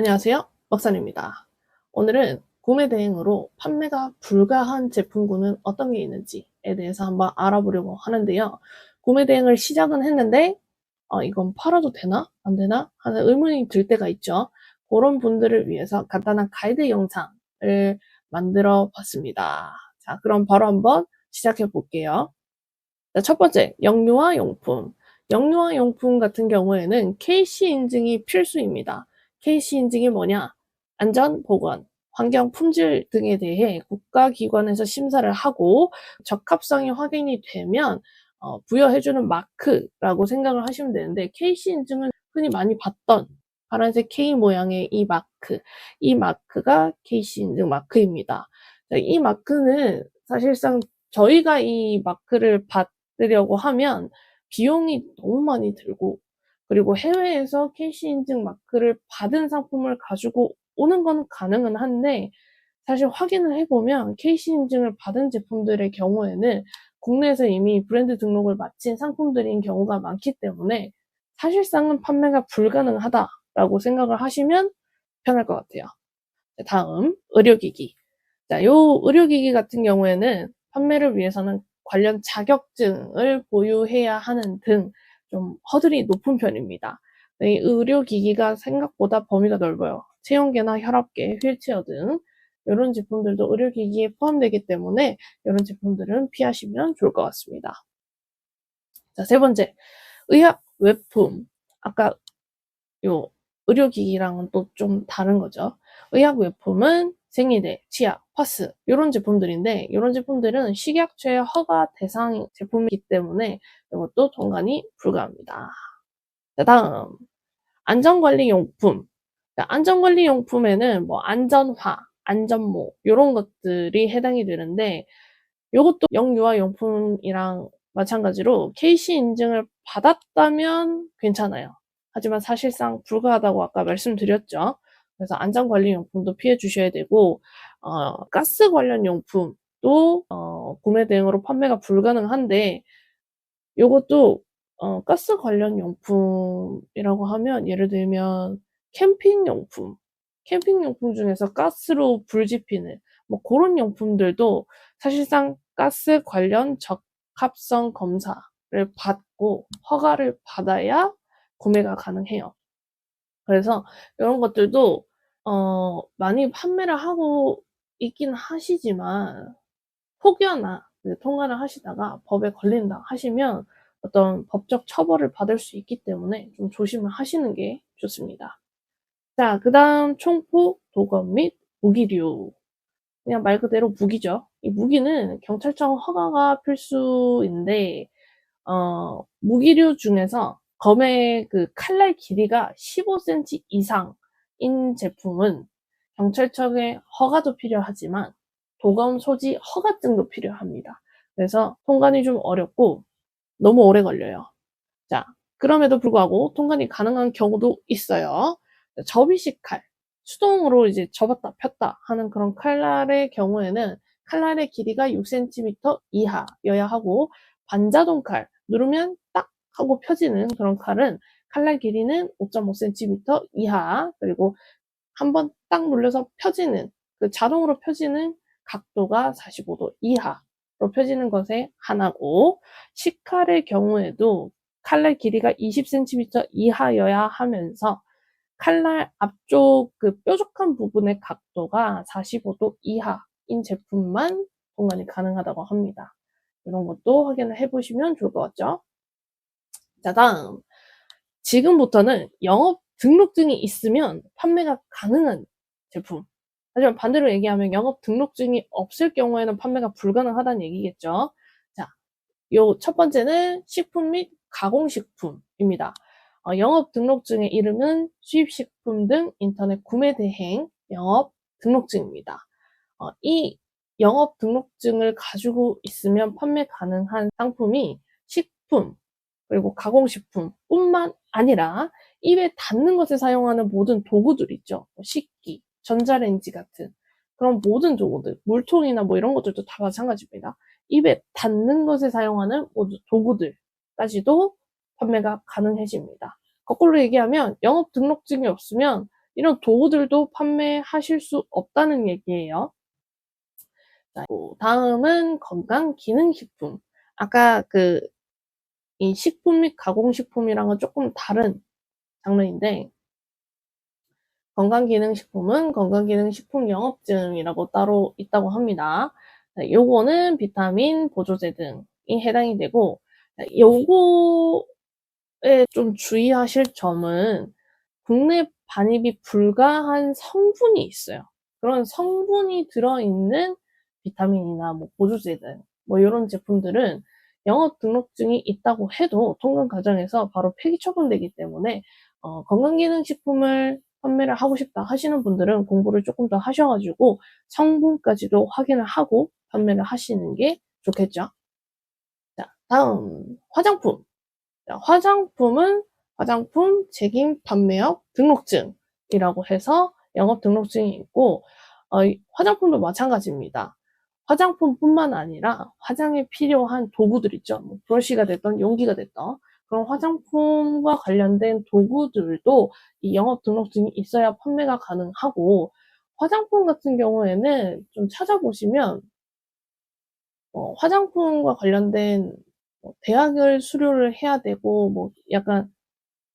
안녕하세요. 먹선입니다. 오늘은 구매 대행으로 판매가 불가한 제품군은 어떤 게 있는지에 대해서 한번 알아보려고 하는데요. 구매 대행을 시작은 했는데 이건 팔아도 되나? 안 되나? 하는 의문이 들 때가 있죠. 그런 분들을 위해서 간단한 가이드 영상을 만들어 봤습니다. 자, 그럼 바로 한번 시작해 볼게요. 자, 첫 번째, 영유아 용품. 영유아 용품 같은 경우에는 KC 인증이 필수입니다. KC 인증이 뭐냐? 안전, 보건, 환경, 품질 등에 대해 국가기관에서 심사를 하고 적합성이 확인이 되면 부여해주는 마크라고 생각을 하시면 되는데, KC 인증은 흔히 많이 봤던 파란색 K 모양의 이 마크가 KC 인증 마크입니다. 자, 이 마크는 사실상 저희가 이 마크를 받으려고 하면 비용이 너무 많이 들고, 그리고 해외에서 KC 인증 마크를 받은 상품을 가지고 오는 건 가능은 한데, 사실 확인을 해보면 KC 인증을 받은 제품들의 경우에는 국내에서 이미 브랜드 등록을 마친 상품들인 경우가 많기 때문에 사실상은 판매가 불가능하다라고 생각을 하시면 편할 것 같아요. 다음, 의료기기. 자, 요 의료기기 같은 경우에는 판매를 위해서는 관련 자격증을 보유해야 하는 등 좀 허들이 높은 편입니다. 이 의료기기가 생각보다 범위가 넓어요. 체온계나 혈압계, 휠체어 등 이런 제품들도 의료기기에 포함되기 때문에 이런 제품들은 피하시면 좋을 것 같습니다. 자, 세 번째, 의학 외품. 아까 요 의료기기랑은 또 좀 다른 거죠. 의학 외품은 생리대, 치약, 파스 요런 제품들인데, 요런 제품들은 식약처의 허가 대상 제품이기 때문에 이것도 통관이 불가합니다. 자, 다음 안전관리용품. 안전관리용품에는 뭐 안전화, 안전모 요런 것들이 해당이 되는데, 요것도 영유아용품이랑 마찬가지로 KC 인증을 받았다면 괜찮아요. 하지만 사실상 불가하다고 아까 말씀드렸죠. 그래서 안전관리용품도 피해 주셔야 되고, 가스 관련 용품도 구매 대행으로 판매가 불가능한데, 요것도 가스 관련 용품이라고 하면 예를 들면 캠핑용품, 캠핑용품 중에서 가스로 불 지피는 뭐 고런 용품들도 사실상 가스 관련 적합성 검사를 받고 허가를 받아야 구매가 가능해요. 그래서 요런 것들도 많이 판매를 하고 있긴 하시지만, 혹여나 통화를 하시다가 법에 걸린다 하시면 어떤 법적 처벌을 받을 수 있기 때문에 좀 조심을 하시는 게 좋습니다. 자, 그다음 총포, 도검 및 무기류. 그냥 말 그대로 무기죠. 이 무기는 경찰청 허가가 필수인데, 무기류 중에서 검의 그 칼날 길이가 15cm 이상인 제품은 경찰청의 허가도 필요하지만 도검 소지 허가증도 필요합니다. 그래서 통관이 좀 어렵고 너무 오래 걸려요. 자, 그럼에도 불구하고 통관이 가능한 경우도 있어요. 접이식 칼, 수동으로 이제 접었다 폈다 하는 그런 칼날의 경우에는 칼날의 길이가 6cm 이하여야 하고, 반자동 칼, 누르면 딱 하고 펴지는 그런 칼은 칼날 길이는 5.5cm 이하, 그리고 한번 딱 눌려서 펴지는, 그 자동으로 펴지는 각도가 45도 이하로 펴지는 것에 하나고, 식칼의 경우에도 칼날 길이가 20cm 이하여야 하면서 칼날 앞쪽 그 뾰족한 부분의 각도가 45도 이하인 제품만 공간이 가능하다고 합니다. 이런 것도 확인을 해보시면 좋을 것 같죠? 자, 다음. 지금부터는 영업 등록증이 있으면 판매가 가능한 제품. 하지만 반대로 얘기하면 영업 등록증이 없을 경우에는 판매가 불가능하다는 얘기겠죠. 자, 요 첫 번째는 식품 및 가공식품입니다. 영업 등록증의 이름은 수입식품 등 인터넷 구매 대행 영업 등록증입니다. 이 영업 등록증을 가지고 있으면 판매 가능한 상품이 식품, 그리고 가공식품뿐만 아니라 입에 닿는 것에 사용하는 모든 도구들 있죠. 식기, 전자레인지 같은 그런 모든 도구들, 물통이나 뭐 이런 것들도 다 마찬가지입니다. 입에 닿는 것에 사용하는 모든 도구들까지도 판매가 가능해집니다. 거꾸로 얘기하면 영업 등록증이 없으면 이런 도구들도 판매하실 수 없다는 얘기예요. 자, 다음은 건강기능식품. 아까 이 식품 및 가공식품이랑은 조금 다른 장르인데, 건강기능식품은 건강기능식품 영업증이라고 따로 있다고 합니다. 자, 요거는 비타민, 보조제 등이 해당이 되고, 요거에 좀 주의하실 점은 국내 반입이 불가한 성분이 있어요. 그런 성분이 들어있는 비타민이나 뭐 보조제들, 뭐 요런 제품들은 영업 등록증이 있다고 해도 통관 과정에서 바로 폐기 처분되기 때문에 건강기능식품을 판매를 하고 싶다 하시는 분들은 공부를 조금 더 하셔가지고 성분까지도 확인을 하고 판매를 하시는 게 좋겠죠. 자, 다음 화장품. 자, 화장품은 화장품 책임 판매업 등록증이라고 해서 영업 등록증이 있고, 이 화장품도 마찬가지입니다. 화장품뿐만 아니라 화장에 필요한 도구들 있죠. 뭐 브러쉬가 됐던 용기가 됐던 그런 화장품과 관련된 도구들도 이 영업 등록증이 있어야 판매가 가능하고, 화장품 같은 경우에는 좀 찾아보시면 화장품과 관련된 대학을 수료를 해야 되고 뭐 약간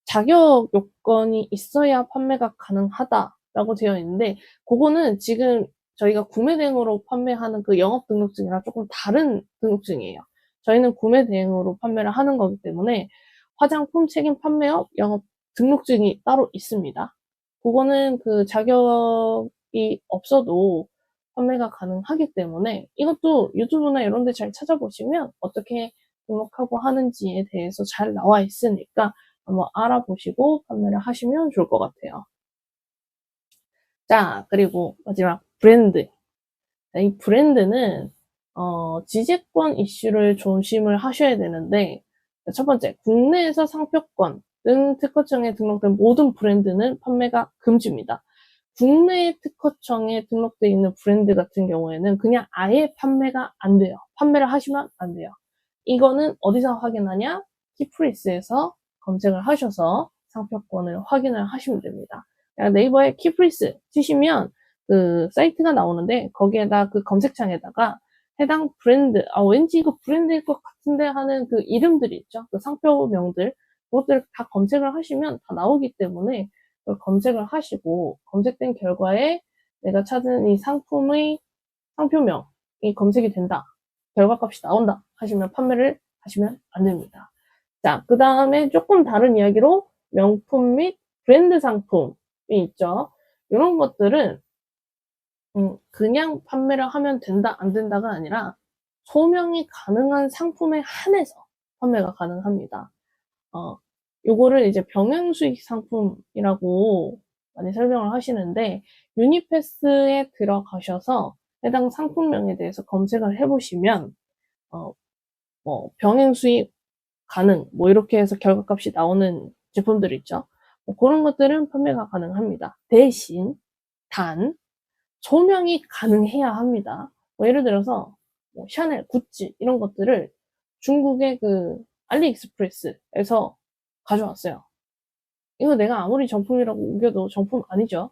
자격 요건이 있어야 판매가 가능하다라고 되어 있는데, 그거는 지금 저희가 구매 대행으로 판매하는 그 영업 등록증이랑 조금 다른 등록증이에요. 저희는 구매 대행으로 판매를 하는 거기 때문에 화장품 책임 판매업 영업 등록증이 따로 있습니다. 그거는 그 자격이 없어도 판매가 가능하기 때문에 이것도 유튜브나 이런 데 잘 찾아보시면 어떻게 등록하고 하는지에 대해서 잘 나와 있으니까 한번 알아보시고 판매를 하시면 좋을 것 같아요. 자, 그리고 마지막 브랜드. 이 브랜드는 지재권 이슈를 조심을 하셔야 되는데, 첫 번째, 국내에서 상표권 등 특허청에 등록된 모든 브랜드는 판매가 금지입니다. 국내 특허청에 등록되어 있는 브랜드 같은 경우에는 그냥 아예 판매가 안 돼요. 판매를 하시면 안 돼요. 이거는 어디서 확인하냐? 키프리스에서 검색을 하셔서 상표권을 확인을 하시면 됩니다. 네이버에 키프리스 치시면 그 사이트가 나오는데, 거기에다 그 검색창에다가 해당 브랜드, 왠지 이거 브랜드일 것 같은데 하는 그 이름들이 있죠. 그 상표명들, 그것들을 다 검색을 하시면 다 나오기 때문에 그걸 검색을 하시고, 검색된 결과에 내가 찾은 이 상품의 상표명이 검색이 된다, 결과값이 나온다 하시면 판매를 하시면 안 됩니다. 자, 그 다음에 조금 다른 이야기로 명품 및 브랜드 상품이 있죠. 이런 것들은 그냥 판매를 하면 된다, 안 된다가 아니라 소명이 가능한 상품에 한해서 판매가 가능합니다. 요거를 이제 병행수익 상품이라고 많이 설명을 하시는데, 유니패스에 들어가셔서 해당 상품명에 대해서 검색을 해보시면 뭐 병행수익 가능, 뭐 이렇게 해서 결과값이 나오는 제품들 있죠. 뭐 그런 것들은 판매가 가능합니다. 대신 단 소명이 가능해야 합니다. 뭐 예를 들어서 뭐 샤넬, 구찌 이런 것들을 중국의 그 알리익스프레스에서 가져왔어요. 이거 내가 아무리 정품이라고 우겨도 정품 아니죠.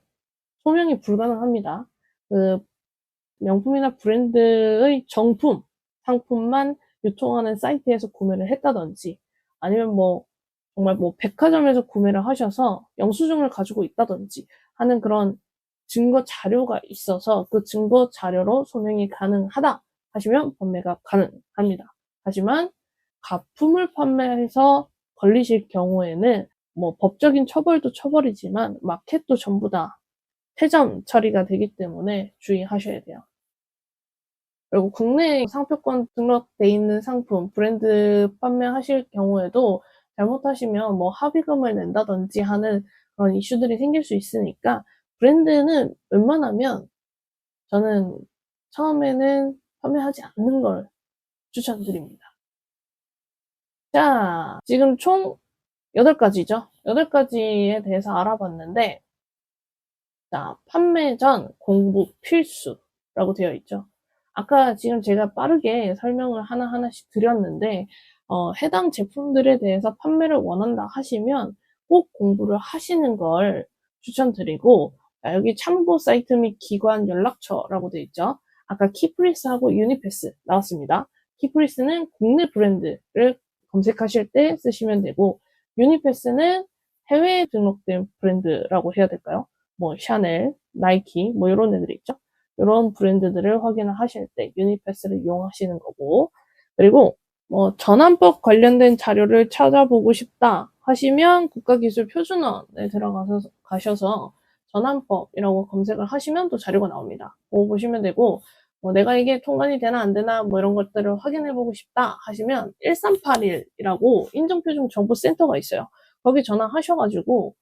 소명이 불가능합니다. 그 명품이나 브랜드의 정품, 상품만 유통하는 사이트에서 구매를 했다든지, 아니면 뭐 정말 뭐 백화점에서 구매를 하셔서 영수증을 가지고 있다든지 하는 그런 증거 자료가 있어서 그 증거 자료로 소명이 가능하다 하시면 판매가 가능합니다. 하지만 가품을 판매해서 걸리실 경우에는 뭐 법적인 처벌도 처벌이지만 마켓도 전부 다 폐점 처리가 되기 때문에 주의하셔야 돼요. 그리고 국내에 상표권 등록돼 있는 상품, 브랜드 판매하실 경우에도 잘못하시면 뭐 합의금을 낸다든지 하는 그런 이슈들이 생길 수 있으니까, 브랜드는 웬만하면 저는 처음에는 판매하지 않는 걸 추천드립니다. 자, 지금 총 8가지죠. 8가지에 대해서 알아봤는데, 자, 판매 전 공부 필수라고 되어 있죠. 아까 지금 제가 빠르게 설명을 하나하나씩 드렸는데, 해당 제품들에 대해서 판매를 원한다 하시면 꼭 공부를 하시는 걸 추천드리고, 여기 참고 사이트 및 기관 연락처라고 되어 있죠. 아까 키프리스하고 유니패스 나왔습니다. 키프리스는 국내 브랜드를 검색하실 때 쓰시면 되고, 유니패스는 해외에 등록된 브랜드라고 해야 될까요? 뭐 샤넬, 나이키 뭐 이런 애들이 있죠. 이런 브랜드들을 확인을 하실 때 유니패스를 이용하시는 거고, 그리고 뭐 전환법 관련된 자료를 찾아보고 싶다 하시면 국가기술표준원에 가셔서 전환법이라고 검색을 하시면 또 자료가 나옵니다. 그거 보시면 되고, 뭐 내가 이게 통관이 되나 안 되나 뭐 이런 것들을 확인해 보고 싶다 하시면 1381이라고 인증표준정보센터가 있어요. 거기 전화하셔가지고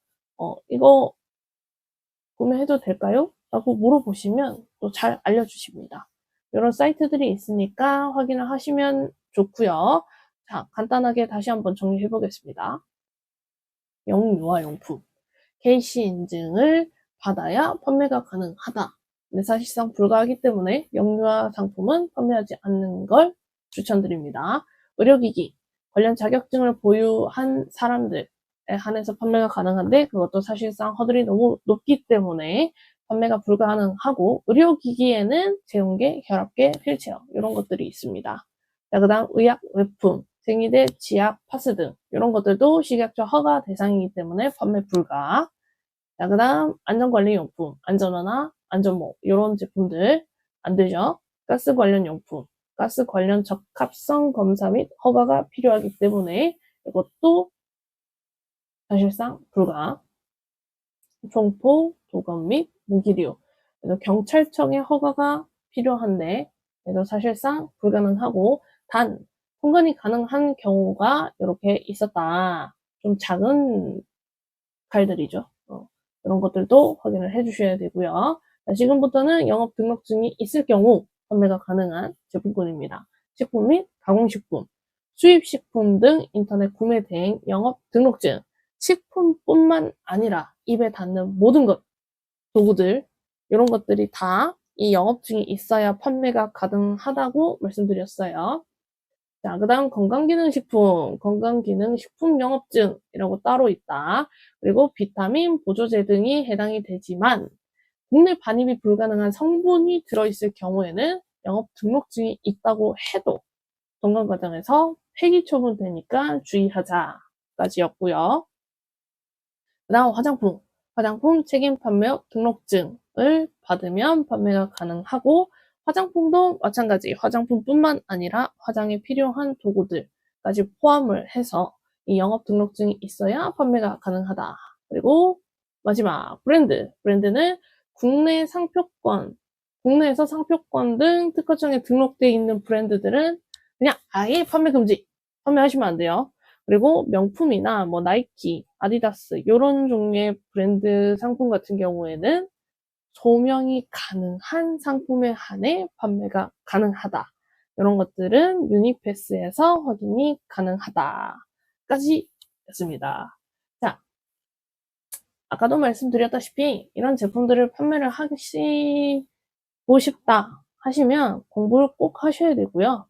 이거 구매해도 될까요? 라고 물어보시면 또 잘 알려주십니다. 이런 사이트들이 있으니까 확인을 하시면 좋고요. 자, 간단하게 다시 한번 정리해 보겠습니다. 영유아용품 KC 인증을 받아야 판매가 가능하다. 근데 사실상 불가하기 때문에 영유아 상품은 판매하지 않는 걸 추천드립니다. 의료기기 관련 자격증을 보유한 사람들에 한해서 판매가 가능한데 그것도 사실상 허들이 너무 높기 때문에 판매가 불가능하고, 의료기기에는 제온계, 혈압계, 휠체어 이런 것들이 있습니다. 자, 그 다음 의약 외품, 생리대, 지압, 파스 등 이런 것들도 식약처 허가 대상이기 때문에 판매 불가. 자, 그 다음 안전관리용품, 안전화나 안전모 이런 제품들 안 되죠. 가스 관련 용품, 가스 관련 적합성 검사 및 허가가 필요하기 때문에 이것도 사실상 불가. 총포, 도검 및 무기류, 그래서 경찰청의 허가가 필요한데 그래서 사실상 불가능하고, 단 통관이 가능한 경우가 이렇게 있었다. 좀 작은 칼들이죠. 이런 것들도 확인을 해주셔야 되고요. 자, 지금부터는 영업 등록증이 있을 경우 판매가 가능한 제품군입니다. 식품 및 가공식품, 수입식품 등 인터넷 구매 대행 영업 등록증, 식품뿐만 아니라 입에 닿는 모든 것, 도구들 이런 것들이 다 이 영업증이 있어야 판매가 가능하다고 말씀드렸어요. 자, 그 다음 건강기능식품, 건강기능식품 영업증이라고 따로 있다. 그리고 비타민, 보조제 등이 해당이 되지만 국내 반입이 불가능한 성분이 들어있을 경우에는 영업 등록증이 있다고 해도 건강 과정에서 폐기 처분되니까 주의하자까지였고요. 그 다음 화장품, 화장품 책임 판매업 등록증을 받으면 판매가 가능하고, 화장품도 마찬가지 화장품뿐만 아니라 화장에 필요한 도구들까지 포함을 해서 이 영업 등록증이 있어야 판매가 가능하다. 그리고 마지막 브랜드는 국내 상표권, 국내에서 상표권 등 특허청에 등록되어 있는 브랜드들은 그냥 아예 판매 금지, 판매하시면 안 돼요. 그리고 명품이나 뭐 나이키, 아디다스 이런 종류의 브랜드 상품 같은 경우에는 소명이 가능한 상품에 한해 판매가 가능하다. 이런 것들은 유니패스에서 확인이 가능하다까지 였습니다. 자, 아까도 말씀드렸다시피 이런 제품들을 판매를 하시고 싶다 하시면 공부를 꼭 하셔야 되고요.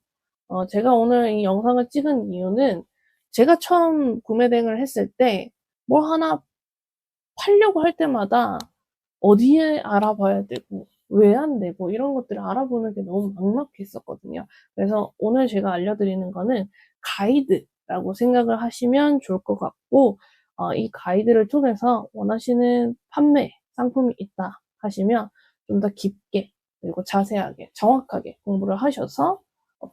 제가 오늘 이 영상을 찍은 이유는 제가 처음 구매 대행을 했을 때 뭐 하나 팔려고 할 때마다 어디에 알아봐야 되고 왜 안 되고 이런 것들을 알아보는 게 너무 막막했었거든요. 그래서 오늘 제가 알려드리는 거는 가이드라고 생각을 하시면 좋을 것 같고, 이 가이드를 통해서 원하시는 판매 상품이 있다 하시면 좀 더 깊게 그리고 자세하게 정확하게 공부를 하셔서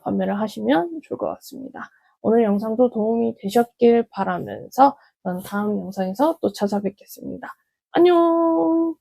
판매를 하시면 좋을 것 같습니다. 오늘 영상도 도움이 되셨길 바라면서 저는 다음 영상에서 또 찾아뵙겠습니다. 안녕!